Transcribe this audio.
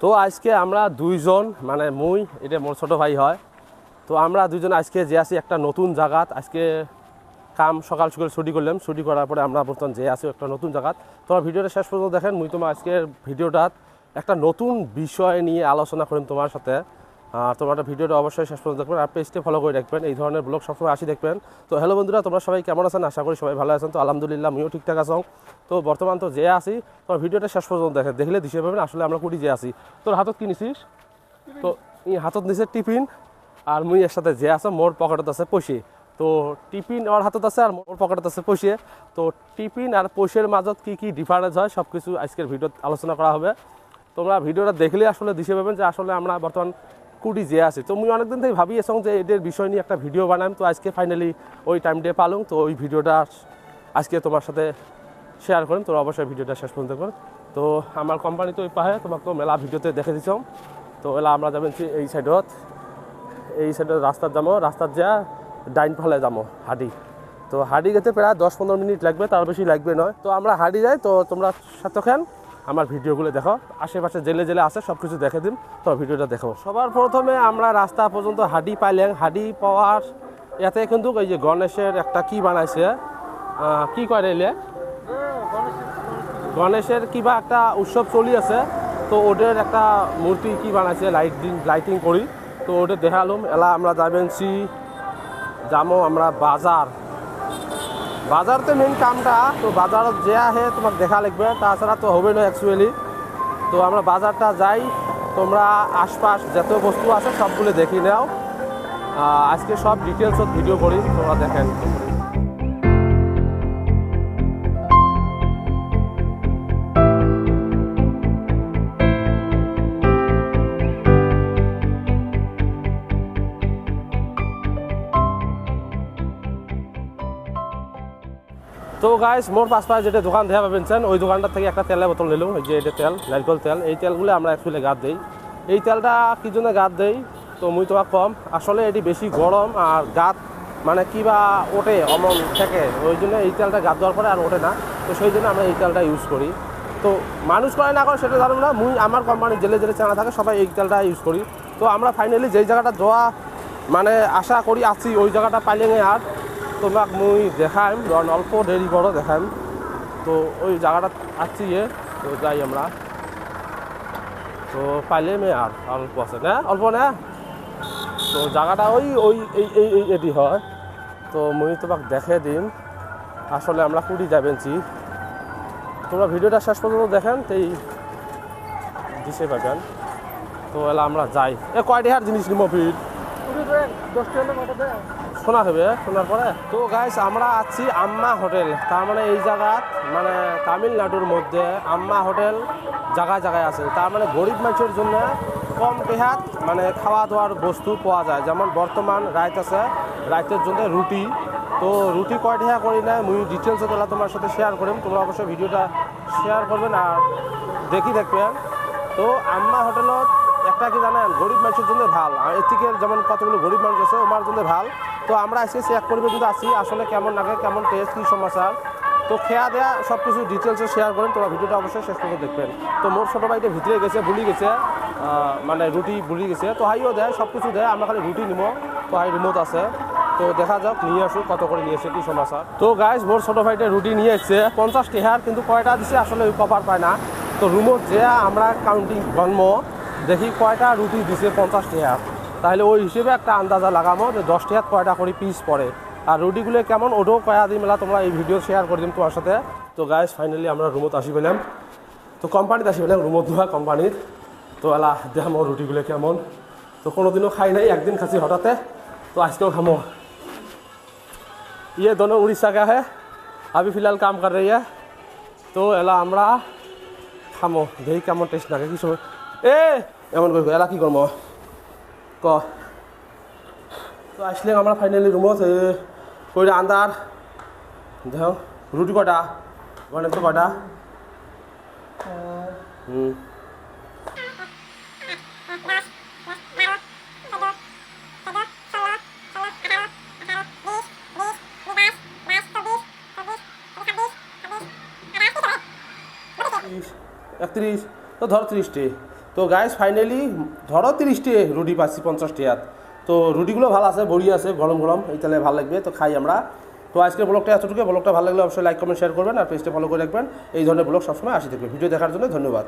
তো আজকে আমরা দুইজন মানে মুই এটা মোর ছোটো ভাই হয়। তো আমরা দুইজন আজকে যে আছি একটা নতুন জায়গাত। আজকে কাম সকাল সকাল ছুটি করলাম, ছুটি করার পরে আমরা বর্তমান যে আছি একটা নতুন জায়গাত। তোমার ভিডিওটা শেষ পর্যন্ত দেখেন। মুই তোমার আজকের ভিডিওটাত একটা নতুন বিষয় নিয়ে আলোচনা করিম তোমার সাথে। তোমার ভিডিওটা অবশ্যই শেষ পর্যন্ত দেখবেন আর পেজটা ফলো করে রাখবেন, এই ধরনের ব্লগ সবসময় আসি দেখবেন। তো হ্যালো বন্ধুরা, তোমরা সবাই কেমন আছেন? আশা করি সবাই ভালো আছেন। তো আলহামদুলিল্লাহ আমিও ঠিকঠাক আছি। তো বর্তমান তো যে আসি, তোমার ভিডিওটা শেষ পর্যন্ত দেখেন, দেখলে দিশে পাবেন আসলে আমরা কুটি যে আসি। তোর হাতত কি নিছিস? তো ই হাতত নিছে টিফিন, আর মুই এর সাথে যে আছে মোর পকেটত আছে পয়সে। তো টিফিন ওর হাতত আছে আর মোর পকেটত আছে পয়সে। তো টিফিন আর পয়সের মাজত কি কি ডিফারেন্স হয় সব কিছু আজকের ভিডিওত আলোচনা করা হবে। তোমরা ভিডিওটা দেখলে আসলে দিশে পাবেন যে আসলে আমরা বর্তমান কুটি যে আছি। তো মুই অনেকদিন থেকে ভাবি আসং যে এদের বিষয় নিয়ে একটা ভিডিও বানাম। তো আজকে ফাইনালি ওই টাইমটা পালুম। তো ওই ভিডিওটা আজকে তোমার সাথে শেয়ার করেন। তো অবশ্যই ভিডিওটা শেষ পর্যন্ত করুন। তো আমার কোম্পানি তো ওই পাহে তোমাকে তো মেলা ভিডিওতে দেখে দিছম। তো এলা আমরা যাবেন এই সাইডত, এই সাইডত রাস্তার যাবো, রাস্তার যা ডাইন ফালে যাবো হাডি। তো হাডি যেতে প্রায় 10-15 মিনিট লাগবে, তার বেশি লাগবে নয়। তো আমরা হাডি যাই। তো তোমরা সাথেখান আমার ভিডিওগুলো দেখো, আশেপাশে জেলে জেলে আছে সব কিছু দেখে দিন। তো ভিডিওটা দেখো। সবার প্রথমে আমরা রাস্তা পর্যন্ত হাডি পাইলেন। হাডি পাওয়ার ইয়াতে কিন্তু এই যে গণেশের একটা কি বানাইছে, কি করে এলে গণেশের কিবা একটা উৎসব চলি আছে। তো ওদের একটা মূর্তি কি বানাইছে লাইটিং করি। তো ওটা দেখালাম। এলা আমরা যাবেন যাবো আমরা বাজারতে মেন কামটা। তো বাজারত যে আহে তোমার দেখা লাগবে, তাছাড়া তো হবে না অ্যাকচুয়ালি। তো আমরা বাজারটা যাই, তোমরা আশপাশ যত বস্তু আছে সবগুলো দেখি নাও। আজকে সব ডিটেলসত ভিডিও করি, তোমরা দেখেন। তো গাইস মোর পাশে যেটা দোকান দেখা পাবেন ওই দোকানটা থেকে একটা তেলের বোতল নিলাম। এই যে এটা তেল, নারকেল তেল। এই তেলগুলো আমরা অ্যাকচুয়ালি গাত দিই। এই তেলটা কি জন্য গাত দেই তো মুই তোমার কম, আসলে এটি বেশি গরম আর গাত মানে কিবা ওঠে অমন থেকে, ওই জন্য এই তেলটা গাত দেওয়ার পরে আর ওঠে না। তো সেই জন্য আমরা এই তেলটা ইউজ করি। তো মানুষ করে না করে সেটা জানো না, মুই আমার কোম্পানির জেলে জেলে চানা থাকে সবাই এই তেলটা ইউজ করি। তো আমরা ফাইনালি যেই জায়গাটা যাওয়া মানে আশা করি আছি ওই জায়গাটা পাইলে আর তোমাক মুই দেখাইম, অল্প দেরি করো দেখাইম। তো ওই জায়গাটা আসছি তো যাই আমরা। তো পাইলে আর অল্প আছে না, অল্প না। তো জায়গাটা ওই ওই এই এই এই এটি হয়। তো মুই তোমাক দেখে দিম আসলে আমরা কুড়ি যাবেনছি। তোমরা ভিডিওটা শেষ পর্যন্ত দেখেন, এই দিশে পাবেন। তো এলা আমরা যাই। কয়টি হার জিনিস নিম ভিড় শোনা হবে শোনার পরে। তো গাইস আমরা আছি আম্মা হোটেল। তার মানে এই জায়গাত মানে তামিলনাড়ুর মধ্যে আম্মা হোটেল জায়গায় জায়গায় আছে। তার মানে গরিব মানুষের জন্য কম টেহাত মানে খাওয়া দাওয়ার বস্তু পাওয়া যায়। যেমন বর্তমান রাইত আছে, রাইতের জন্য রুটি। তো রুটি কয় টেহা করি না মুই ডিটেলসে তোলা তোমার সাথে শেয়ার করিম। তোমরা অবশ্যই ভিডিওটা শেয়ার করবেন আর দেখবেন। তো আম্মা হোটেলত একটা কি জানেন, গরিব মানুষের জন্য ভাল। আর এর থেকে যেমন কতগুলো গরিব মানুষ আছে ওমার জন্য ভাল। তো আমরা আজকে চেক করবে কিন্তু আছি আসলে কেমন লাগে, কেমন টেস্ট, কী সমাচার। তো খেয়া দেয়া সব কিছু ডিটেলসে শেয়ার করেন। তোমরা ভিডিওটা অবশ্যই শেষ করে দেখবেন। তো মোর ছোটো ভাইটা ভিতরে গেছে, ভুলি গেছে মানে রুটি ভুলি গেছে। তো হাইও দেয়, সব কিছু দেয়, আমরা খালি রুটি নিব। তো হাই রিমোট আছে। তো দেখা যাক নিয়ে আসুক কত করে নিয়ে এসে কী সমাচার। তো গাইস মোর ছোটো ভাইটা রুটি নিয়ে এসছে 50 টাকার, কিন্তু কয়টা দিছে আসলে ওই কভার পায় না। তো রুমত যে আমরা কাউন্টিং গণম দেখি কয়টা রুটি দিছে 50 টাকা। তাহলে ওই হিসেবে একটা আন্দাজা লাগামো যে 10 টাকাত কয়টা করে পিস পড়ে আর রুটিগুলো কেমন ওটাও কয়া দিই মেলা। তোমরা এই ভিডিও শেয়ার করে দিম তোমার সাথে। তো গাইস ফাইনালি আমরা রুমত আসি পেলাম। তো কোম্পানিতে আসি পেলাম, রুমত ধোয়া কোম্পানির। তো এলা দেখামো রুটিগুলো কেমন। তো কোনোদিনও খাই নাই, একদিন খাচ্ছি হঠাৎ। তো আজকেও খামো। ये दोनों उड़ीसा का है, अभी फ़िलहाल काम कर रही है। तो एला আমরা খামো দেখি কেমন টেস্ট লাগে। কি সময় এমন করবো এলা কি করবো ক। তো আসলে আমরা ফাইনালি রুমত কইরা আন্দার দেখো রুটি কটা গণেশ তো কটা একত্রিশ। তো ধর 30টি। তো গাইস ফাইনালি ধরো 30টি রুটি পাচ্ছি 50 টাকাত। তো রুটিগুলো ভালো আছে, বড়ি আছে, গরম গরম, এই তাহলে ভালো লাগবে। তো খাই আমরা। তো আজকের ব্লগটা এতটুকু। ব্লগটা ভালো লাগলে অবশ্যই লাইক কমেন্ট শেয়ার করবেন আর পেজটা ফলো করে রাখবেন। এই ধরনের ব্লগ সবসময় আসি থাকবে। ভিডিও দেখার জন্য ধন্যবাদ।